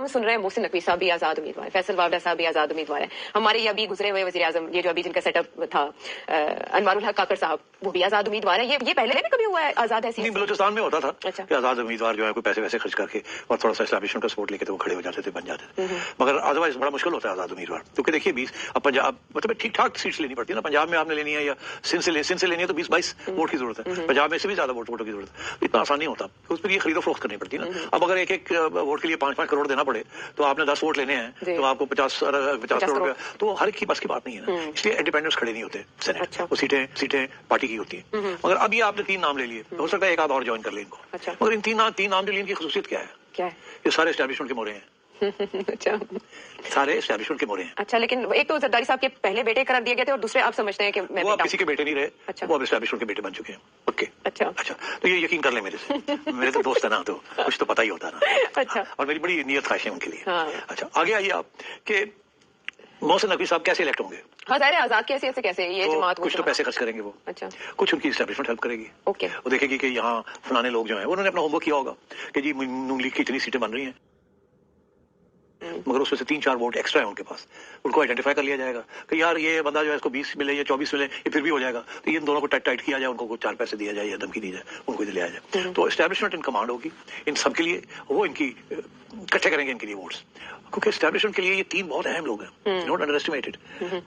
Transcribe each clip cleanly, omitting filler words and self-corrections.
में सुन रहे हैं मोहसिन नकवी साहब भी आजाद उम्मीदवार है, फैसल वावडा साहब भी आजाद उम्मीदवार है, हमारे ये अभी गुजरे हुए वज़ीर आज़म, ये जो अभी जिनका सेटअप था अनवारुल हक काकर साहब, वो भी आजाद उम्मीदवार है। ये पहले भी कभी हुआ है आजाद है? बलूचिस्तान में होता था कि आजाद उम्मीदवार जो है कोई पैसे वैसे खर्च करके और थोड़ा सा इस्लामिशन का सपोर्ट लेके तो वो खड़े हो जाते थे, बन जाते थे। मगर अदरवाइज बड़ा मुश्किल होता है आजाद उम्मीदवार, क्योंकि देखिए 20 अब पंजाब मतलब ठीक ठाक सीट्स लेनी पड़ती है ना। पंजाब में आपने लेनी है या सिंध से लेनी है तो 20-22 वोट की जरूरत है, पंजाब में से भी ज्यादा वोटों की जरूरत है। इतना आसान नहीं होता, उस पर ये खरीदो फरोख्त करनी पड़ती है ना। अब अगर एक वोट के लिए 5-5 करोड़ देना पड़े तो आपने 10 वोट लेने हैं तो आपको 50 करोड़ रुपया, तो हर एक की बस की बात नहीं है ना। इसलिए इंडिपेंडेंस खड़े नहीं होते सेनेट, वो सीटें पार्टी की होती है। मगर अब ये आपने 3 नाम ले लिए, हो सकता है एक आध और ज्वाइन कर ले इनको। मगर इन 3 नाम जो लिए इनकी खसूसियत क्या है? ये सारे एस्टैब्लिशमेंट के मोरे हैं। अच्छा, सारे एस्टैब्लिशमेंट के मोरे हैं। अच्छा, लेकिन एक तो जरदारी साहब के पहले बेटे करार दिए गए थे और दूसरे आप समझते हैं कि वो अब किसी के बेटे नहीं रहे। अच्छा। वो अब एस्टैब्लिशमेंट के बेटे बन चुके हैं। ओके। अच्छा, तो ये यकीन कर ले मेरे से मेरे तो दोस्त है ना, तो कुछ तो पता ही होता ना। अच्छा। और मेरी बड़ी नियत ख्वाहिश है उनके लिए। हाँ। अच्छा, आगे आइए आप कि मोहसिन नकवी साहब कैसे इलेक्ट होंगे? हाँ, ज़ाहिर है आजाद की हैसियत से कैसे ये जमात कुछ तो पैसे खर्च करेंगे वो। अच्छा। कुछ उनकी एस्टैब्लिशमेंट हेल्प करेगी। ओके। वो देखेगी कि यहाँ फलाने लोग जो हैं उन्होंने अपना होमवर्क किया होगा कि जी नून लीग की इतनी सीटें बन रही हैं, मगर उसमें से 3-4 वोट एक्स्ट्रा है उनके पास, उनको आइडेंटिफाई कर लिया जाएगा कि यार ये बंदा जो है इसको 20 मिले या 24 मिले ये फिर भी हो जाएगा, तो इन दोनों को टाइट किया जाए, उनको 4 पैसे दिया जाए या धमकी दी जाए, उनको इधर ले आ जाए। तो एस्टैब्लिशमेंट इन कमांड होगी इन सबके लिए, वो इनकी इकट्ठे करेंगे इनके लिए वोट्स, क्योंकि एस्टैब्लिशमेंट के लिए ये 3 बहुत अहम लोग हैं, नॉट अंडर एस्टिमेटेड।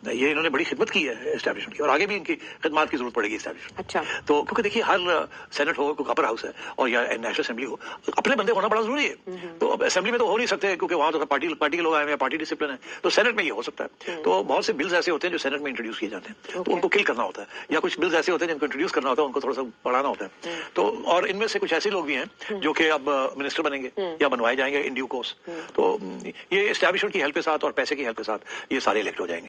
ये इन्होंने बड़ी खिदमत की है एस्टैब्लिशमेंट की और आगे भी इनकी खिदमत की जरूरत पड़ेगी एस्टैब्लिशमेंट। अच्छा। तो क्योंकि देखिए हर सेनेट हो, कोई अपर हाउस है और या नेशनल असेंबली हो, अपने बंदे होना बड़ा जरूरी है। तो अब असेंबली में तो हो नहीं सकते क्योंकि वहां तो पार्टी के लोग आए हैं, पार्टी डिसिप्लिन है, तो सेनेट में ये हो सकता है। तो बहुत से बिल्स ऐसे होते हैं जो सेनेट में इंट्रोड्यूस किए जाते हैं, तो उनको किल करना होता है, या कुछ बिल्स ऐसे होते हैं जिनको इंट्रोड्यूस करना होता है, उनको थोड़ा सा बढ़ाना होता है। तो और इनमें से कुछ ऐसे लोग भी हैं जो कि अब मिनिस्टर बनेंगे या बनवाए जाएंगे इन ड्यू कोर्स। तो ये एस्टैब्लिशमेंट की हेल्प के साथ और पैसे की हेल्प के साथ ये सारे इलेक्ट हो जाएंगे।